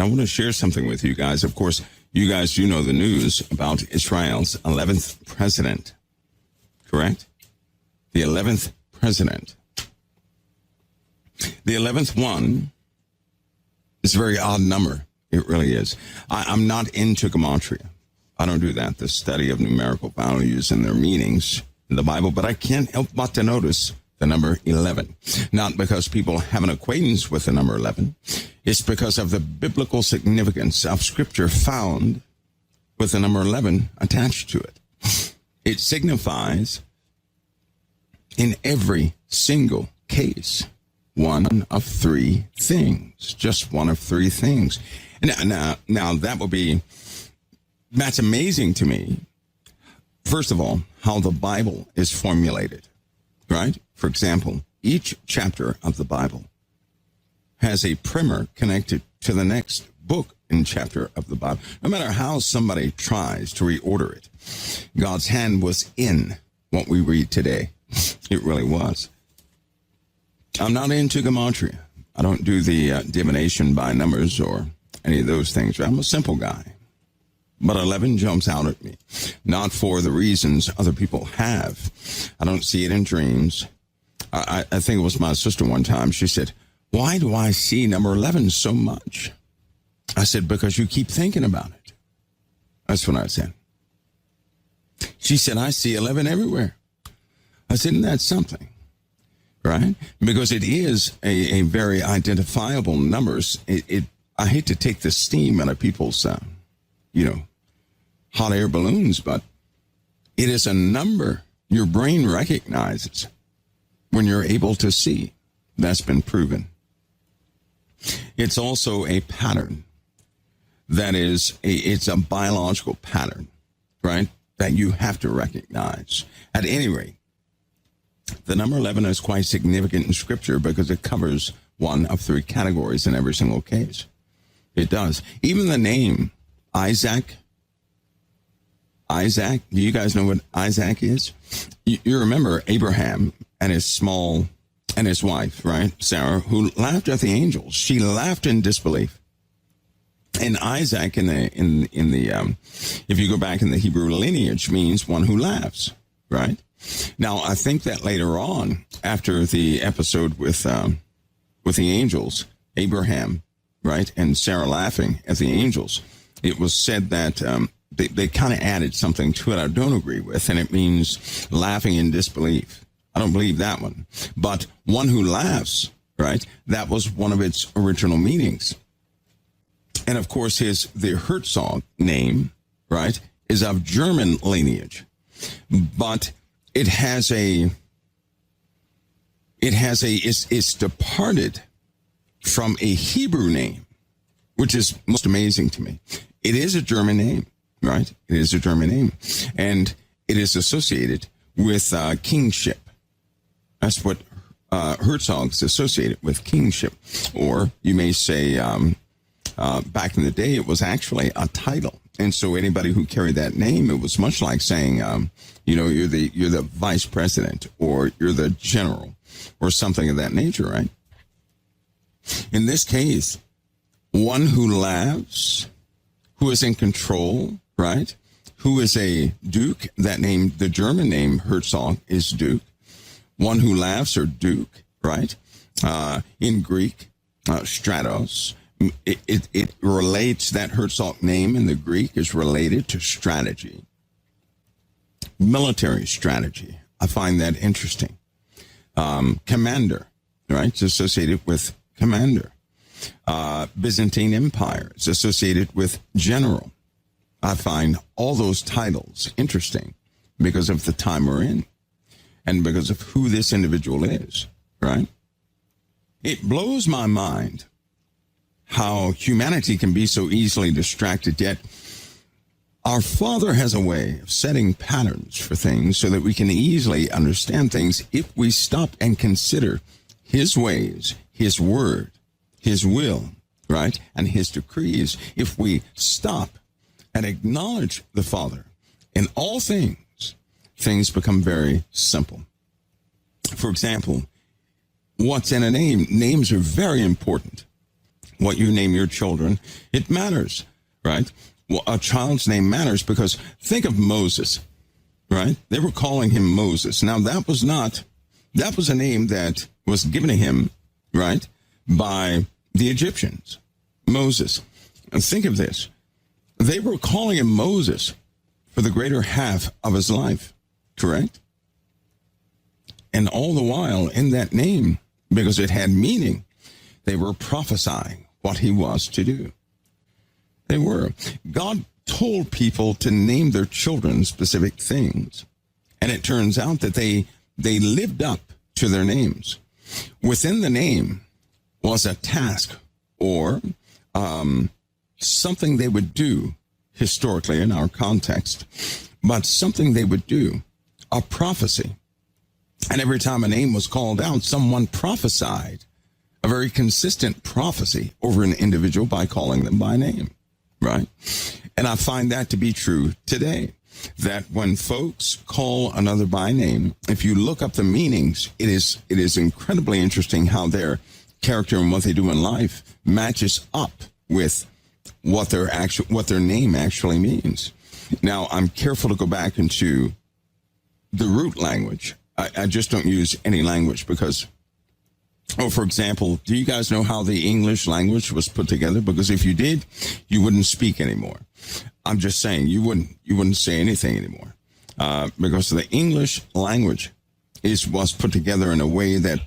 I want to share something with you guys. Of course, you guys do know the news about Israel's 11th president, correct? The 11th president. The 11th one is a very odd number. It really is. I'm not into gematria. I don't do that, the study of numerical values and their meanings in the Bible, but I can't help but to notice the number 11. Not because people have an acquaintance with the number 11. It's because of the biblical significance of Scripture found with the number 11 attached to it. It signifies, in every single case, one of three things. Just one of three things. Now that will be, that's amazing to me. First of all, how the Bible is formulated, right? For example, each chapter of the Bible has a primer connected to the next book and chapter of the Bible. No matter how somebody tries to reorder it, God's hand was in what we read today. It really was. I'm not into gematria. I don't do the divination by numbers or any of those things. I'm a simple guy. But 11 jumps out at me. Not for the reasons other people have. I don't see it in dreams. I think it was my sister one time. She said, why do I see number 11 so much? I said, because you keep thinking about it. That's what I said. She said, I see 11 everywhere. I said, isn't that something? Right? Because it is a very identifiable numbers. I hate to take the steam out of people's, hot air balloons, but it is a number your brain recognizes when you're able to see. That's been proven. It's also a pattern. That is, it's a biological pattern, right, that you have to recognize. At any rate, the number 11 is quite significant in Scripture because it covers one of three categories in every single case. It does. Even the name Isaac, do you guys know what Isaac is? You remember Abraham and his wife, right, Sarah, who laughed at the angels. She laughed in disbelief. And Isaac in the if you go back in the Hebrew lineage, means one who laughs, right? Now, I think that later on, after the episode with the angels, Abraham, right, and Sarah laughing at the angels, it was said that they kind of added something to it I don't agree with, and it means laughing in disbelief. I don't believe that one. But one who laughs, right, that was one of its original meanings. And, of course, the Herzog name, right, is of German lineage. But it's departed from a Hebrew name, which is most amazing to me. It is a German name, right? It is a German name. And it is associated with kingship. That's what Herzog's associated with, kingship. Or you may say, back in the day, it was actually a title. And so anybody who carried that name, it was much like saying, you're the vice president or you're the general or something of that nature, right? In this case, one who laughs, who is in control, right? Who is a duke, that name, the German name Herzog is duke. One who laughs or duke, right? In Greek, stratos. It relates, that Herzog name in the Greek is related to strategy. Military strategy. I find that interesting. Commander, right? It's associated with commander. Byzantine Empire is associated with general. I find all those titles interesting because of the time we're in and because of who this individual is, right? It blows my mind how humanity can be so easily distracted, yet our Father has a way of setting patterns for things so that we can easily understand things if we stop and consider His ways, His word, His will, right, and His decrees. If we stop and acknowledge the Father in all things, things become very simple. For example, what's in a name? Names are very important. what you name your children, it matters, right? Well, a child's name matters because think of Moses, right? They were calling him Moses. Now, that was a name that was given to him, right, by the Egyptians. Moses. And think of this. They were calling him Moses for the greater half of his life, correct? And all the while in that name, because it had meaning, they were prophesying what he was to do. They were. God told people to name their children specific things. And it turns out that they lived up to their names. Within the name was a task or something they would do historically in our context, but something they would do, a prophecy. And every time a name was called out, someone prophesied a very consistent prophecy over an individual by calling them by name, right? And I find that to be true today, that when folks call another by name, if you look up the meanings, it is incredibly interesting how their character and what they do in life matches up with what their name actually means. Now, I'm careful to go back into the root language. I just don't use any language because, for example, do you guys know how the English language was put together? Because if you did, you wouldn't speak anymore. I'm just saying you wouldn't say anything anymore because the English language was put together in a way that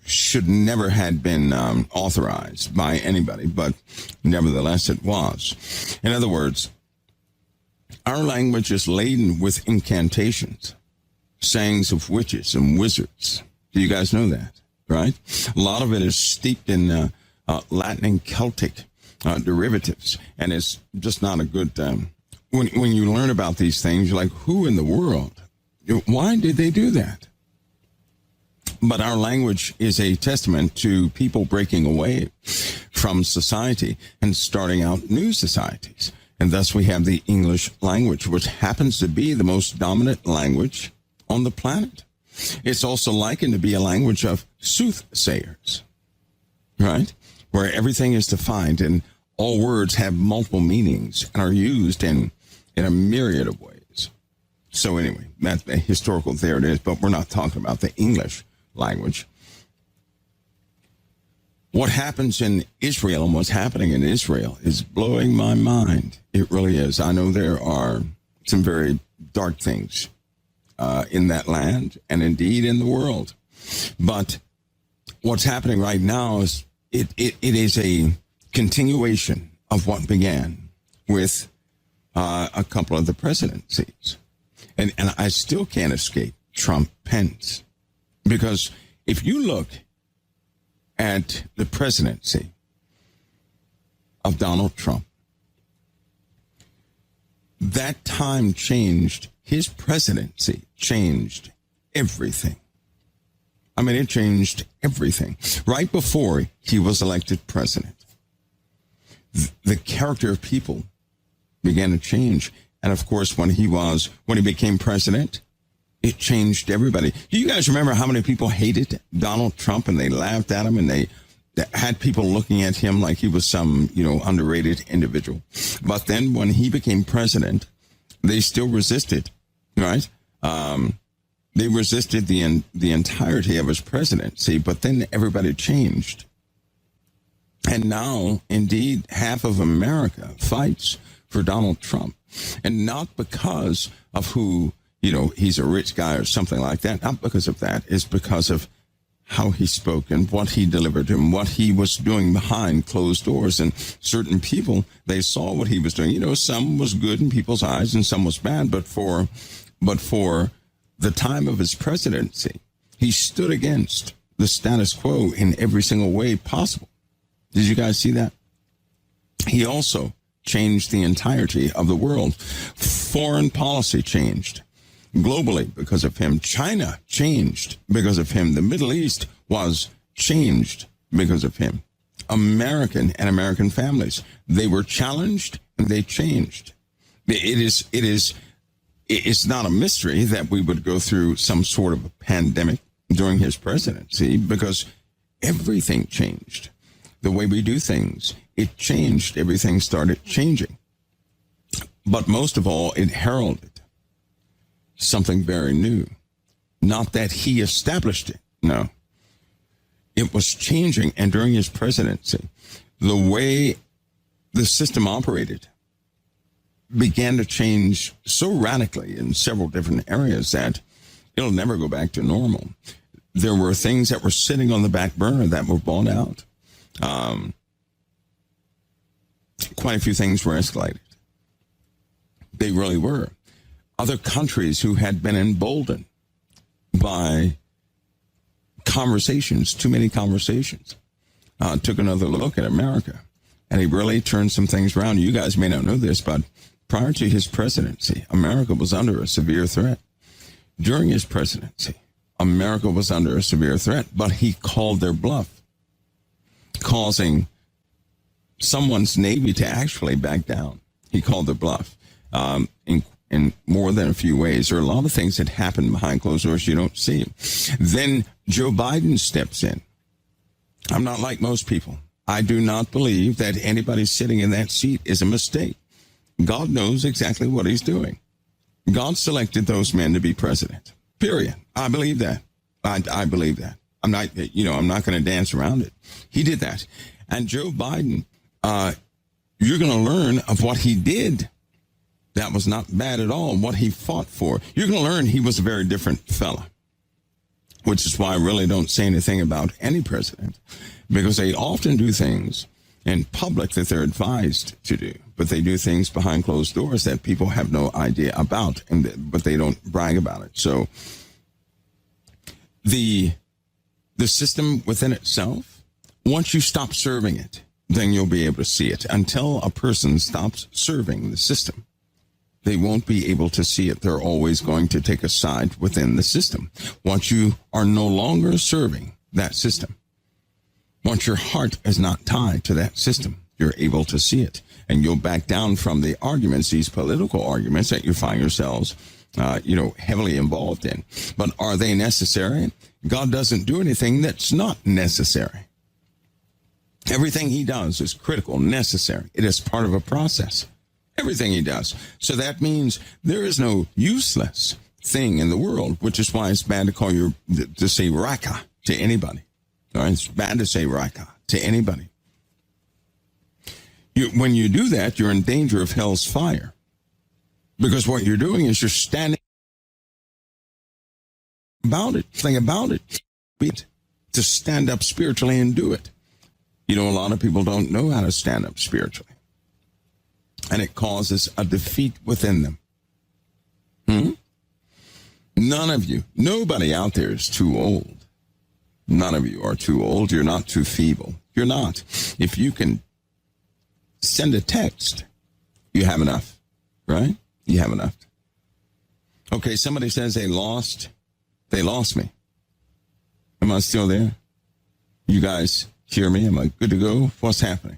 should never had been authorized by anybody, but nevertheless it was. In other words, our language is laden with incantations, sayings of witches and wizards. Do you guys know that, right? A lot of it is steeped in Latin and Celtic derivatives, and it's just not a good... when you learn about these things, you're like, who in the world? Why did they do that? But our language is a testament to people breaking away from society and starting out new societies. And thus we have the English language, which happens to be the most dominant language on the planet. It's also likened to be a language of soothsayers, right? Where everything is defined and all words have multiple meanings and are used in a myriad of ways. So anyway, that's historical, there it is, but we're not talking about the English language. What happens in Israel and what's happening in Israel is blowing my mind. It really is. I know there are some very dark things in that land and indeed in the world. But what's happening right now is it is a continuation of what began with a couple of the presidencies. And I still can't escape Trump Pence. Because if you look at the presidency of Donald Trump, that time changed, his presidency changed everything. I mean, it changed everything. Right before he was elected president, the character of people began to change. And of course, when he became president, it changed everybody. Do you guys remember how many people hated Donald Trump and they laughed at him and they had people looking at him like he was some, underrated individual? But then when he became president, they still resisted, right? They resisted the entirety of his presidency, but then everybody changed. And now, indeed, half of America fights for Donald Trump. And not because of who, he's a rich guy or something like that. Not because of that. It's because of how he spoke and what he delivered and what he was doing behind closed doors. And certain people, they saw what he was doing. Some was good in people's eyes and some was bad. But for the time of his presidency, he stood against the status quo in every single way possible. Did you guys see that? He also changed the entirety of the world. Foreign policy changed globally because of him. China changed because of him. The Middle East was changed because of him. American families, they were challenged and they changed. It's not a mystery that we would go through some sort of a pandemic during his presidency because everything changed. the way we do things. It changed. Everything started changing. But most of all, it heralded something very new. Not that he established it. No. It was changing. And during his presidency, the way the system operated began to change so radically in several different areas that it'll never go back to normal. There were things that were sitting on the back burner that were bought out. Quite a few things were escalated. They really were. Other countries who had been emboldened by conversations, too many conversations, took another look at America. And he really turned some things around. You guys may not know this, but prior to his presidency, America was under a severe threat. During his presidency, America was under a severe threat, but he called their bluff, causing someone's Navy to actually back down. He called their bluff in more than a few ways. There are a lot of things that happen behind closed doors you don't see. Then Joe Biden steps in. I'm not like most people. I do not believe that anybody sitting in that seat is a mistake. God knows exactly what he's doing. God selected those men to be president. Period. I believe that. I believe that. I'm not going to dance around it. He did that. And Joe Biden, you're going to learn of what he did. That was not bad at all, what he fought for. You're going to learn he was a very different fella, which is why I really don't say anything about any president, because they often do things in public that they're advised to do, but they do things behind closed doors that people have no idea about, but they don't brag about it. So the system within itself, once you stop serving it, then you'll be able to see it. Until a person stops serving the system, they won't be able to see it. They're always going to take a side within the system. Once you are no longer serving that system, once your heart is not tied to that system, you're able to see it. And you'll back down from the arguments, these political arguments that you find yourselves, heavily involved in. But are they necessary? God doesn't do anything that's not necessary. Everything he does is critical, necessary. It is part of a process. Everything he does. So that means there is no useless thing in the world, which is why it's bad to say raka to anybody. All right? It's bad to say raka to anybody. When you do that, you're in danger of hell's fire. Because what you're doing is you're standing about it. Think about it. To stand up spiritually and do it. A lot of people don't know how to stand up spiritually. And it causes a defeat within them. None of you, nobody out there is too old. None of you are too old. You're not too feeble. You're not. If you can send a text, you have enough, right? You have enough. Okay, somebody says they lost me. Am I still there? You guys hear me? Am I good to go? What's happening?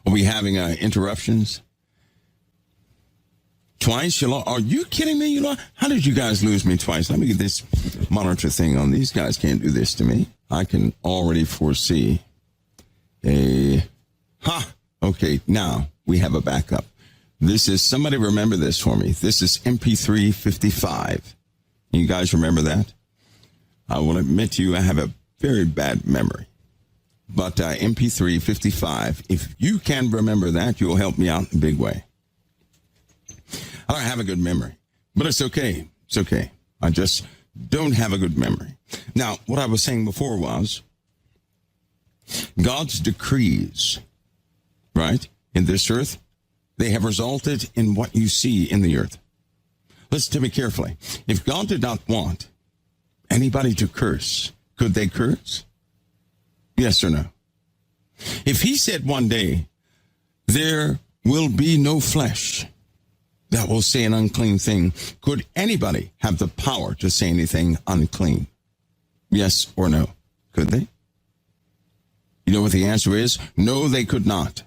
Are we having interruptions? Twice? Are you kidding me? How did you guys lose me twice? Let me get this monitor thing on. These guys can't do this to me. I can already foresee okay, now we have a backup. This is, somebody remember this for me. This is MP3 55. You guys remember that? I will admit to you, I have a very bad memory. But MP3 55, if you can remember that, you'll help me out in a big way. I don't have a good memory, but it's okay. It's okay. I just don't have a good memory. Now, what I was saying before was God's decrees, right, in this earth, they have resulted in what you see in the earth. Listen to me carefully. If God did not want anybody to curse, could they curse? Yes or no? If he said one day, there will be no flesh that will say an unclean thing, could anybody have the power to say anything unclean? Yes or no? Could they? You know what the answer is? No, they could not.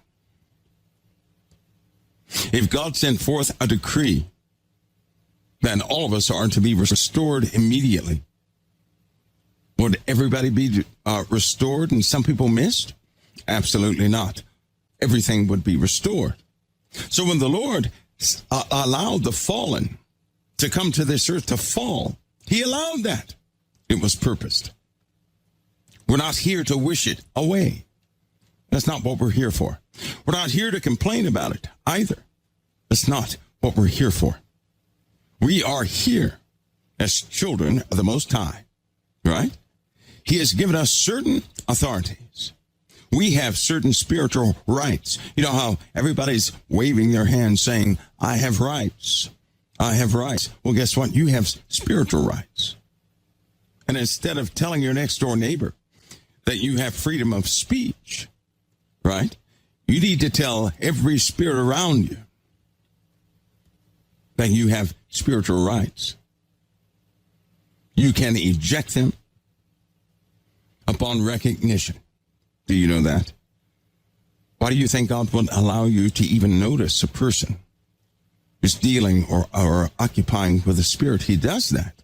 If God sent forth a decree, then all of us are to be restored immediately. Would everybody be restored and some people missed? Absolutely not. Everything would be restored. So when the Lord allowed the fallen to come to this earth to fall, he allowed that. It was purposed. We're not here to wish it away. That's not what we're here for. We're not here to complain about it either. That's not what we're here for. We are here as children of the Most High, right? He has given us certain authorities. We have certain spiritual rights. You know how everybody's waving their hands saying, I have rights. I have rights. Well, guess what? You have spiritual rights. And instead of telling your next door neighbor that you have freedom of speech, right? You need to tell every spirit around you that you have spiritual rights. You can eject them upon recognition. Do you know that? Why do you think God would allow you to even notice a person who's dealing or occupying with a spirit? He does that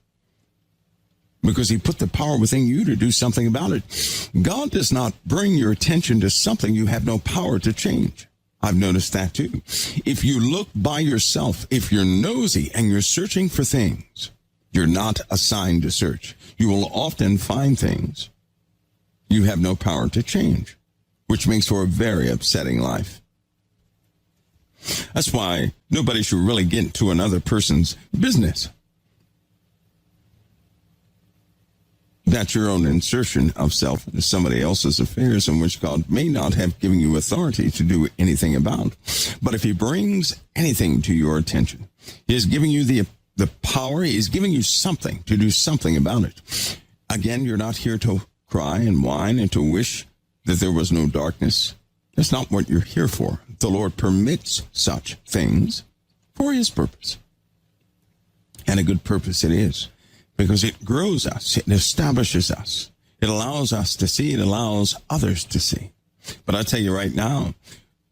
because he put the power within you to do something about it. God does not bring your attention to something you have no power to change. I've noticed that too. If you look by yourself, if you're nosy and you're searching for things you're not assigned to search, you will often find things you have no power to change, which makes for a very upsetting life. That's why nobody should really get into another person's business. That's your own insertion of self into somebody else's affairs in which God may not have given you authority to do anything about. But if he brings anything to your attention, he is giving you the power, he is giving you something to do something about it. Again, you're not here to cry and whine and to wish that there was no darkness. That's not what you're here for. The Lord permits such things for his purpose. And a good purpose it is, because it grows us, it establishes us, it allows us to see, it allows others to see. But I tell you right now,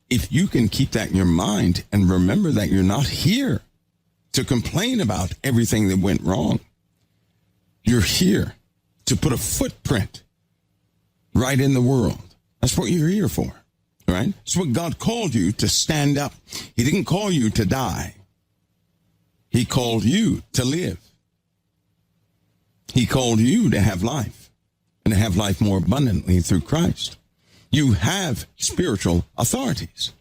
if you can keep that in your mind and remember that you're not here to complain about everything that went wrong, you're here to put a footprint right in the world. That's what you're here for, right? That's what God called you to stand up. He didn't call you to die. He called you to live. He called you to have life and to have life more abundantly through Christ. You have spiritual authorities.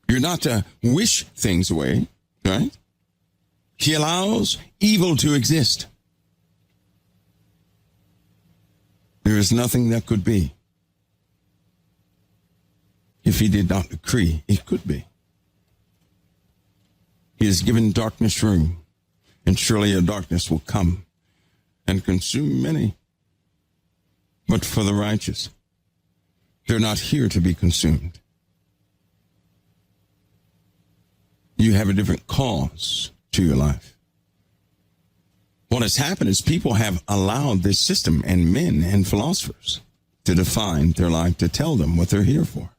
You're not to wish things away, right? He allows evil to exist. There is nothing that could be if he did not decree it could be. He has given darkness room, and surely a darkness will come and consume many. But for the righteous, they're not here to be consumed. You have a different cause to your life. What has happened is people have allowed this system and men and philosophers to define their life, to tell them what they're here for.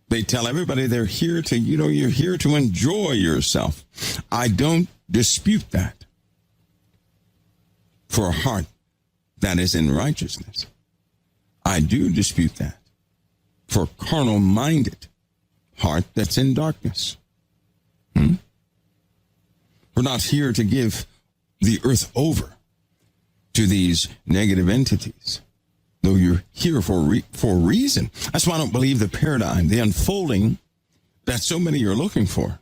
They tell everybody they're here to, you're here to enjoy yourself. I don't dispute that. For a heart that is in righteousness, I do dispute that. For a carnal-minded heart that's in darkness. We're not here to give the earth over to these negative entities, though you're here for a reason. That's why I don't believe the paradigm, the unfolding that so many are looking for.